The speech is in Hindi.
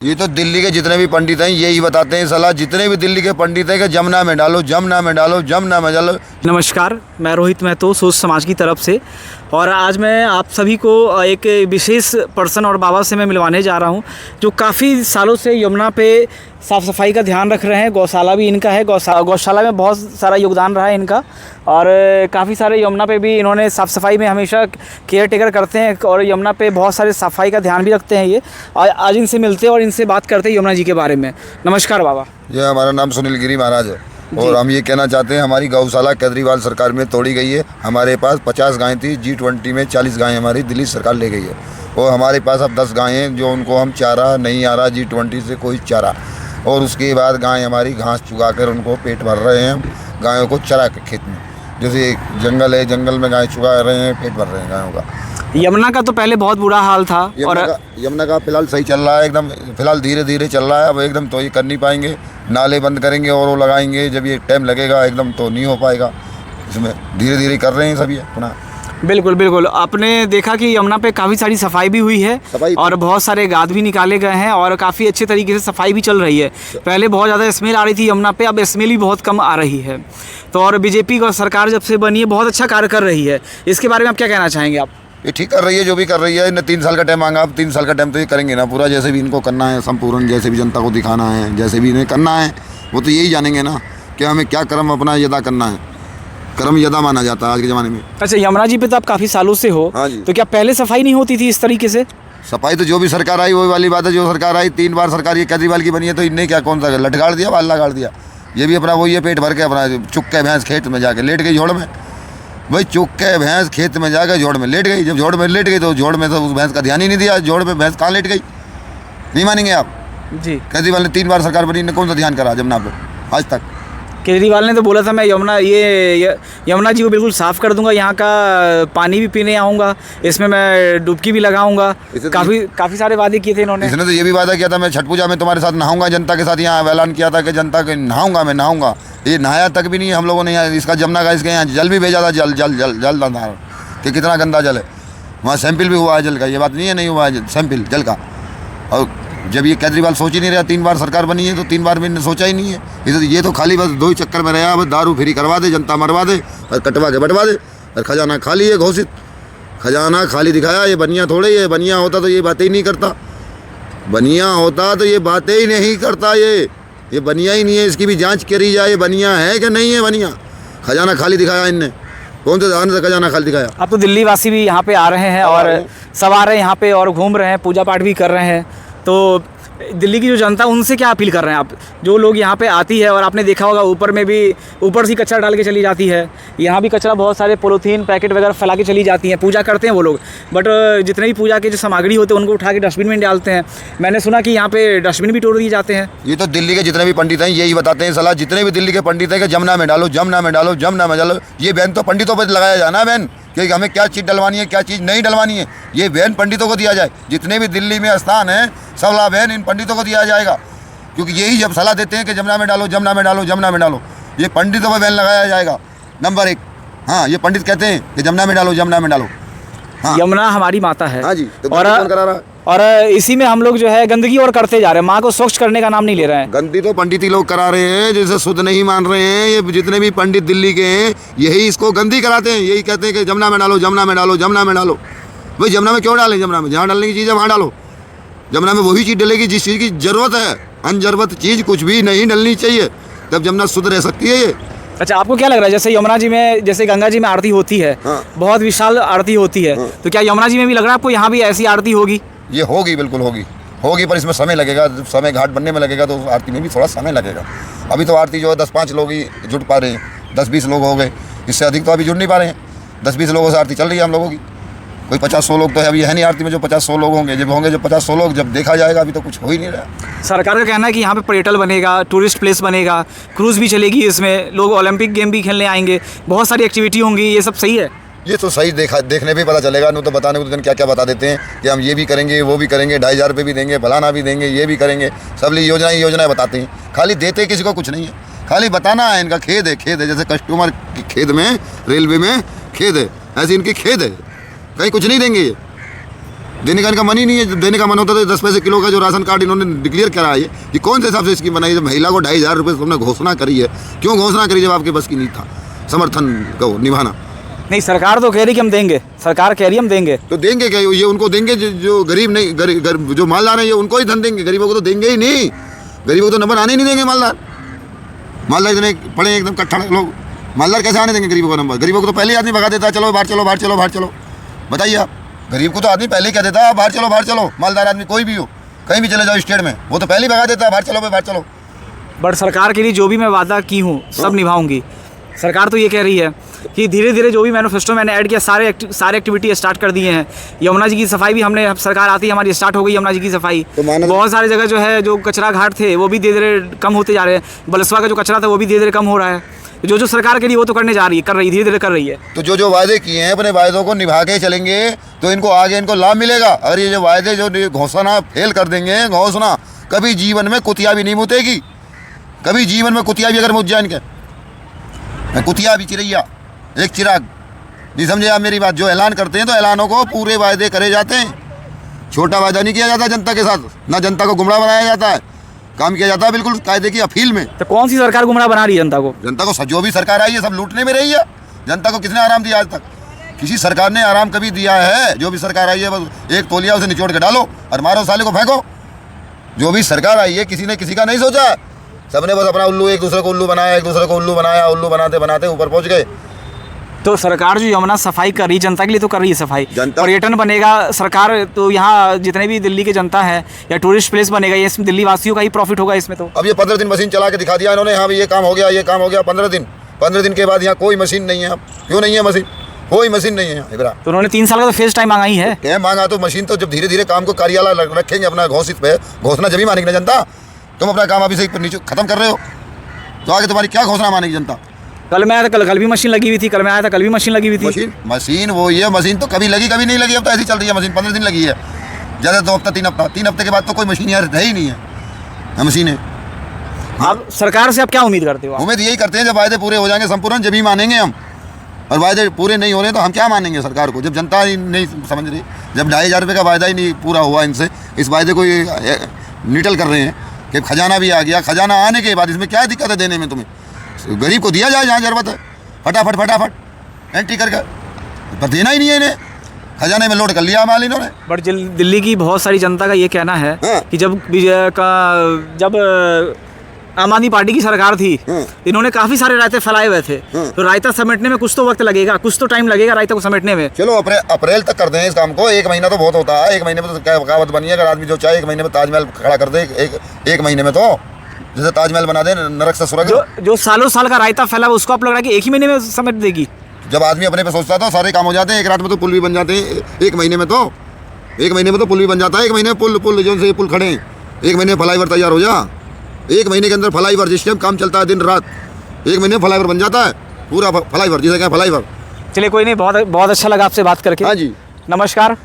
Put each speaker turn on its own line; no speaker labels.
ये तो दिल्ली के जितने भी पंडित हैं यही बताते हैं सलाह, जितने भी दिल्ली के पंडित हैं कि जमुना में डालो, जमुना में डालो, जमुना में डालो।
नमस्कार, मैं रोहित महतो सोच समाज की तरफ से, और आज मैं आप सभी को एक विशेष पर्सन और बाबा से मैं मिलवाने जा रहा हूं जो काफ़ी सालों से यमुना पे साफ़ सफाई का ध्यान रख रहे हैं। गौशाला भी इनका है, गौशाला में बहुत सारा योगदान रहा है इनका, और काफ़ी सारे यमुना पे भी इन्होंने साफ़ सफाई में हमेशा केयर टेकर करते हैं और यमुना पे बहुत सारे सफाई का ध्यान भी रखते हैं ये। आज इनसे मिलते हैं और इनसे बात करते हैं यमुना जी के बारे में। नमस्कार बाबा।
ये हमारा नाम सुनील गिरी महाराज है और हम ये कहना चाहते हैं हमारी गौशाला केजरीवाल सरकार में तोड़ी गई है। हमारे पास 50 गायें थी, G20 में 40 गायें हमारी दिल्ली सरकार ले गई है और हमारे पास अब 10 गायें हैं जो उनको हम चारा नहीं आ रहा G20 से कोई चारा, और उसके बाद गाय हमारी घास चुगा कर उनको पेट भर रहे हैं। गायों को चरा के खेत में, जैसे जंगल है, जंगल में गाय चुगा रहे हैं, पेट भर रहे हैं गायों का।
यमुना का तो पहले बहुत बुरा हाल था
यमुना का फिलहाल सही चल रहा है एकदम, फिलहाल धीरे धीरे चल रहा है। अब एकदम तो ये कर नहीं पाएंगे, नाले बंद करेंगे और वो लगाएंगे, जब ये टाइम लगेगा एकदम तो नहीं हो पाएगा। इसमें धीरे धीरे कर रहे हैं सभी अपना।
बिल्कुल बिल्कुल, आपने देखा कि यमुना पे काफ़ी सारी सफाई भी हुई है और बहुत सारे गाद भी निकाले गए हैं और काफ़ी अच्छे तरीके से सफाई भी चल रही है। पहले बहुत ज़्यादा स्मेल आ रही थी यमुना पे, अब स्मेल भी बहुत कम आ रही है। तो और बीजेपी का सरकार जब से बनी है बहुत अच्छा कार्य कर रही है। इसके बारे में आप क्या कहना चाहेंगे? आप
ये ठीक कर रही है, जो भी कर रही है। इन्हें 3 साल का टाइम मांगा, अब 3 साल का टाइम तो ये करेंगे ना पूरा, जैसे भी इनको करना है संपूर्ण, जैसे भी जनता को दिखाना है, जैसे भी इन्हें करना है, वो तो यही जानेंगे ना कि हमें क्या कर्म अपना यदा करना है। कर्म यदा माना जाता है आज के ज़माने में।
अच्छा, यमुना जी पे तो आप काफ़ी सालों से हो।
हाँ जी।
तो क्या पहले सफाई नहीं होती थी इस तरीके से?
सफाई तो जो भी सरकार आई वही वाली बात है। जो सरकार आई 3 बार सरकार ये केजरीवाल की बनी है, तो इनने क्या कौन सा लटगाड़ दिया, वाला गाड़ दिया। ये भी अपना वही है, पेट भर के अपना चुक के भैंस खेत में जाके लेट गई झोड़ में। भाई चुक के भैंस खेत में जाकर झोड़ में लेट गई। जब झोड़ में लेट गई तो झोड़ में तो उस भैंस का ध्यान ही नहीं दिया, झोड़ में भैंस कहाँ लेट गई। नहीं मानेंगे आप
जी।
केजरीवाल ने 3 बार सरकार बनी, ने कौन सा ध्यान करा जमुना पर आज तक?
केजरीवाल ने तो बोला था मैं यमुना जी को बिल्कुल साफ़ कर दूंगा, यहाँ का पानी भी पीने आऊँगा, इसमें मैं डुबकी भी लगाऊंगा। काफ़ी सारे वादे किए थे इन्होंने।
इसने तो ये भी वादा किया था मैं छठ पूजा में तुम्हारे साथ नहाऊंगा, जनता के साथ यहाँ ऐलान किया था कि जनता के नहाऊंगा, मैं नहाऊंगा। ये नहाया तक भी नहीं हम लोगों ने। यहाँ इसका जमुना का इसके यहाँ जल भी भेजा था, जल कि कितना गंदा जल है। वहाँ सैंपल भी हुआ है जल का, ये बात नहीं है नहीं हुआ है सैंपल जल का। और जब ये केजरीवाल सोच ही नहीं रहा, 3 बार सरकार बनी है तो 3 बार भी इन्होंने सोचा ही नहीं है। ये तो खाली बस 2 ही चक्कर में रहा, बस दारू फ्री करवा दे, जनता मरवा दे और कटवा के बटवा दे, और खजाना खाली है घोषित। खजाना खाली दिखाया। ये बनिया थोड़े, ये बनिया होता तो ये बातें ही नहीं करता। बनिया होता तो ये बातें ही नहीं करता। ये बनिया ही नहीं है, इसकी भी जांच करी जाए, बनिया है कि नहीं है बनिया। खजाना खाली दिखाया इनने, कौन से दान से खजाना खाली दिखाया।
अब तो दिल्ली वासी भी यहाँ पे आ रहे हैं और सब आ रहे हैं यहाँ पे और घूम रहे हैं, पूजा पाठ भी कर रहे हैं। तो दिल्ली की जो जनता, उनसे क्या अपील कर रहे हैं आप? जो लोग यहाँ पे आती है, और आपने देखा होगा ऊपर में भी, ऊपर से कचरा डाल के चली जाती है, यहाँ भी कचरा बहुत सारे पॉलीथीन पैकेट वगैरह फैला के चली जाती हैं। पूजा करते हैं वो लोग, बट जितने भी पूजा के जो सामग्री होते हैं उनको उठा के डस्टबिन में डालते हैं। मैंने सुना कि यहाँ पे डस्टबिन भी तोड़ दिए जाते हैं।
ये तो दिल्ली के जितने भी पंडित हैं यही बताते हैं सलाह, जितने भी दिल्ली के पंडित हैं कि जमुना में डालो, जमुना में डालो, जमुना में डालो। ये बैन तो पंडितों पर लगाया जाना, बैन कि हमें क्या चीज़ डलवानी है, क्या चीज़ नहीं डलवानी है, ये बैन पंडितों को दिया जाए। जितने भी दिल्ली में स्थान हैं सब ला बैन इन पंडितों को दिया जाएगा, क्योंकि यही जब सलाह देते हैं कि जमुना में डालो, जमुना में डालो, जमुना में डालो, ये पंडितों पर बैन लगाया जाएगा नंबर 1। हाँ, ये पंडित कहते हैं कि जमुना में डालो, जमुना में डालो। हाँ,
यमुना हमारी माता है।
हाँ जी। तो कौन करा रहा है?
और इसी में हम लोग जो है गंदगी और करते जा रहे हैं, माँ को स्वच्छ करने का नाम नहीं ले रहे हैं।
गंदगी तो पंडित ही लोग करा रहे हैं, जैसे शुद्ध नहीं मान रहे हैं। ये जितने भी पंडित दिल्ली के हैं यही इसको गंदी कराते हैं, यही कहते हैं कि जमुना में डालो, जमुना में डालो, जमुना में डालो। भाई जमुना में क्यों डालें? जमुना में जहाँ डालने की चीज़ है वहाँ डालो। जमुना में वही चीज़ डलेगी जिस चीज़ की ज़रूरत है, अनजरूरत चीज़ कुछ भी नहीं डलनी चाहिए, तब जमुना शुद्ध रह सकती है ये।
अच्छा, आपको क्या लग रहा है, जैसे यमुना जी में, जैसे गंगा जी में आरती होती है,
हाँ।
बहुत विशाल आरती होती है, तो क्या यमुना जी में भी लग रहा है आपको यहाँ भी ऐसी आरती होगी?
ये होगी, बिल्कुल होगी, पर इसमें समय लगेगा। समय घाट बनने में लगेगा तो आरती में भी थोड़ा समय लगेगा। अभी तो आरती जो है 10-5 लोग ही जुट पा रहे हैं, 10-20 लोग हो गए, इससे अधिक तो अभी जुड़ नहीं पा रहे हैं। 10-20 लोगों से आरती चल रही है हम लोगों की। कोई 50-100 लोग तो अभी है नहीं आरती में, जो 50-100 लोग होंगे, जब 50-100 लोग जब देखा जाएगा। अभी तो कुछ हो ही नहीं रहा।
सरकार का कहना है कि यहाँ पे पर्यटन बनेगा, टूरिस्ट प्लेस बनेगा, क्रूज़ भी चलेगी, इसमें लोग ओलंपिक गेम भी खेलने आएंगे, बहुत सारी एक्टिविटी होंगी, ये सब सही है?
ये तो सही देखने पे पता चलेगा। नहीं तो बताने को तो दिन क्या बता देते हैं कि हम ये भी करेंगे, वो भी करेंगे, 2,500 रुपये भी देंगे, फलाना भी देंगे, ये भी करेंगे। सब योजनाएं बताते हैं, खाली देते किसी को कुछ नहीं है, खाली बताना है। इनका खेद है। जैसे कस्टमर की खेद में, रेलवे में खेद है, ऐसे इनकी खेद है, कहीं कुछ नहीं देंगे ये। देने का इनका मन ही नहीं है। देने का मन होता तो 10 पैसे किलो का जो राशन कार्ड इन्होंने डिक्लेयर करा है, ये कौन से हिसाब से स्कीम बनाई है? महिला को 2,500 रुपये तुमने घोषणा करी है, क्यों घोषणा करी जब आपके बस की नहीं था समर्थन को निभाना?
नहीं, सरकार तो कह रही कि हम देंगे, सरकार कह रही हम देंगे।
तो देंगे क्या? ये उनको देंगे जो गरीब नहीं, गरीब जो मालदार है ये उनको ही धन देंगे, गरीबों को तो देंगे ही नहीं। गरीबों को तो नंबर आने ही नहीं देंगे। मालदार इतने पड़े एकदम कट्ठा लोग, मालदार कैसे आने देंगे गरीबों का नंबर? गरीबों को तो पहले ही आदमी भगा देता है, चलो बाहर चलो, बाहर चलो, बाहर चलो। बताइए आप, गरीब को तो आदमी पहले ही कह देता है बाहर चलो, बाहर चलो। मालदार आदमी कोई भी हो, कहीं भी चले जाओ स्टेट में, वो तो पहले ही भगा देता है बाहर चलो बाहर चलो।
बट सरकार के लिए जो भी मैं वादा की हूँ सब निभाऊंगी। सरकार तो ये कह रही है कि धीरे धीरे जो भी मैनिफेस्टो मैंने ऐड किया सारे एक्टिविटी स्टार्ट कर दिए हैं। यमुना जी की सफाई भी हमने, सरकार आती है हमारी स्टार्ट हो गई यमुना जी की सफाई।
तो
बहुत सारी जगह जो है जो कचरा घाट थे वो भी धीरे धीरे कम होते जा रहे हैं। बलसवा का जो कचरा था वो भी धीरे धीरे कम हो रहा है। जो जो सरकार के लिए वो तो करने जा रही है, कर रही, धीरे धीरे कर रही है।
तो जो वायदे किए हैं अपने वायदों को निभा के चलेंगे तो इनको आगे इनको लाभ मिलेगा। और ये जो वायदे जो घोषणा फेल कर देंगे, घोषणा कभी जीवन में कुतिया भी नहीं मुतेगी, कभी जीवन में कुतिया भी अगर मुझ जाए इनके, कुतिया भी चिरैया एक चिराग, नहीं समझे आप मेरी बात? जो ऐलान करते हैं तो ऐलानों को पूरे वायदे करे जाते हैं, छोटा वायदा नहीं किया जाता जनता के साथ, ना जनता को गुमराह बनाया जाता है, काम किया जाता है बिल्कुल कायदे की अपील में।
तो कौन सी सरकार गुमराह बना रही है जनता को?
जनता को जो भी सरकार आई है सब लूटने में रही है। जनता को किसने आराम दिया आज तक? किसी सरकार ने आराम कभी दिया है? जो भी सरकार आई है बस एक तौलिया उसे निचोड़ के डालो और मारो, साले को फेंको। जो भी सरकार आई है किसी ने किसी का नहीं सोचा, सबने बस अपना उल्लू, एक दूसरे को उल्लू बनाया, एक दूसरे को उल्लू बनाया, उल्लू बनाते बनाते ऊपर पहुंच गए।
तो सरकार जो यमुना सफाई कर रही है जनता के लिए तो कर रही है सफाई,
जनता
पर्यटन बनेगा सरकार, तो यहाँ जितने भी दिल्ली की जनता है या टूरिस्ट प्लेस बनेगा, ये इसमें दिल्ली वासियों का ही प्रॉफिट होगा इसमें। तो
अब ये 15 दिन मशीन चला के दिखा दिया इन्होंने, हाँ ये काम हो गया, ये काम हो गया। 15 दिन के बाद यहाँ कोई मशीन नहीं है। क्यों नहीं है मशीन? कोई मशीन नहीं है इबरा।
तो उन्होंने 3 साल का तो फेस टाइम मांगा ही है।
क्या मांगा? तो मशीन तो जब धीरे धीरे काम को कार्यालय रखेंगे अपना घोषित पे, घोषणा जब ही मानेगी ना जनता। तुम अपना काम अभी से नीचे खत्म कर रहे हो तो आगे तुम्हारी क्या घोषणा मानेगी जनता?
कल मैं आया था, कल भी मशीन लगी हुई थी, कल मैं आया था कल भी मशीन लगी हुई थी।
मशीन वो ये मशीन तो कभी लगी कभी नहीं लगी, अब तो ऐसी चल रही है मशीन। 15 दिन लगी है, ज़्यादा 2 हफ्ता 3 हफ्ते के बाद तो कोई मशीन यार रह ही नहीं है मशीनें।
आप सरकार से आप क्या उम्मीद करते हो?
उम्मीद यही करते हैं जब वायदे पूरे हो जाएंगे संपूर्ण, जब ही मानेंगे हम। और वायदे पूरे नहीं हो रहे तो हम क्या मानेंगे सरकार को? जब जनता ही नहीं समझ रही, जब 2,500 रुपये का वायदा ही नहीं पूरा हुआ इनसे, इस वायदे को ये निटल कर रहे हैं कि खजाना भी आ गया। खजाना आने के बाद इसमें क्या दिक्कत है देने में? तुम्हें गरीब को दिया जाए जहाँ ज़रूरत है, फटाफट एंट्री करके, पर देना ही नहीं है इन्हें। खजाने में लोड कर लिया माल इन्होंने।
बट दिल्ली की बहुत सारी जनता का ये कहना है कि जब आम आदमी पार्टी की सरकार थी इन्होंने काफ़ी सारे रायते फैलाए हुए थे, तो रायता समेटने में कुछ तो वक्त लगेगा, कुछ तो टाइम लगेगा रायता को समेटने में।
चलो अप्रैल तक कर दें इस काम को। 1 महीना तो बहुत होता है, 1 महीने में तो क्या कहावत बनी है, अगर आदमी जो चाहे 1 महीने में ताजमहल खड़ा कर दे, एक महीने में तो जैसे ताजमहल बना दे नरक से स्वर्ग।
जो सालों साल का रायता फैला हुआ उसको आप लग रहा है कि 1 ही महीने में समेट देगी?
जब आदमी अपने पे सोचता था सारे काम हो जाते हैं, एक रात में तो पुल भी बन जाते हैं। 1 महीने में तो पुल भी बन जाता है। 1 महीने में पुल जो से पुल खड़े हैं, 1 महीने में फ्लाईओवर तैयार हो जा। 1 महीने के अंदर फ्लाईओवर, जिस टाइम काम चलता है दिन रात, 1 महीने में फ्लाईओवर बन जाता है, पूरा फ्लाईओवर जिसे क्या फ्लाईओवर।
चलिए कोई नहीं, बहुत बहुत अच्छा लगा आपसे बात करके।
हाँ जी,
नमस्कार।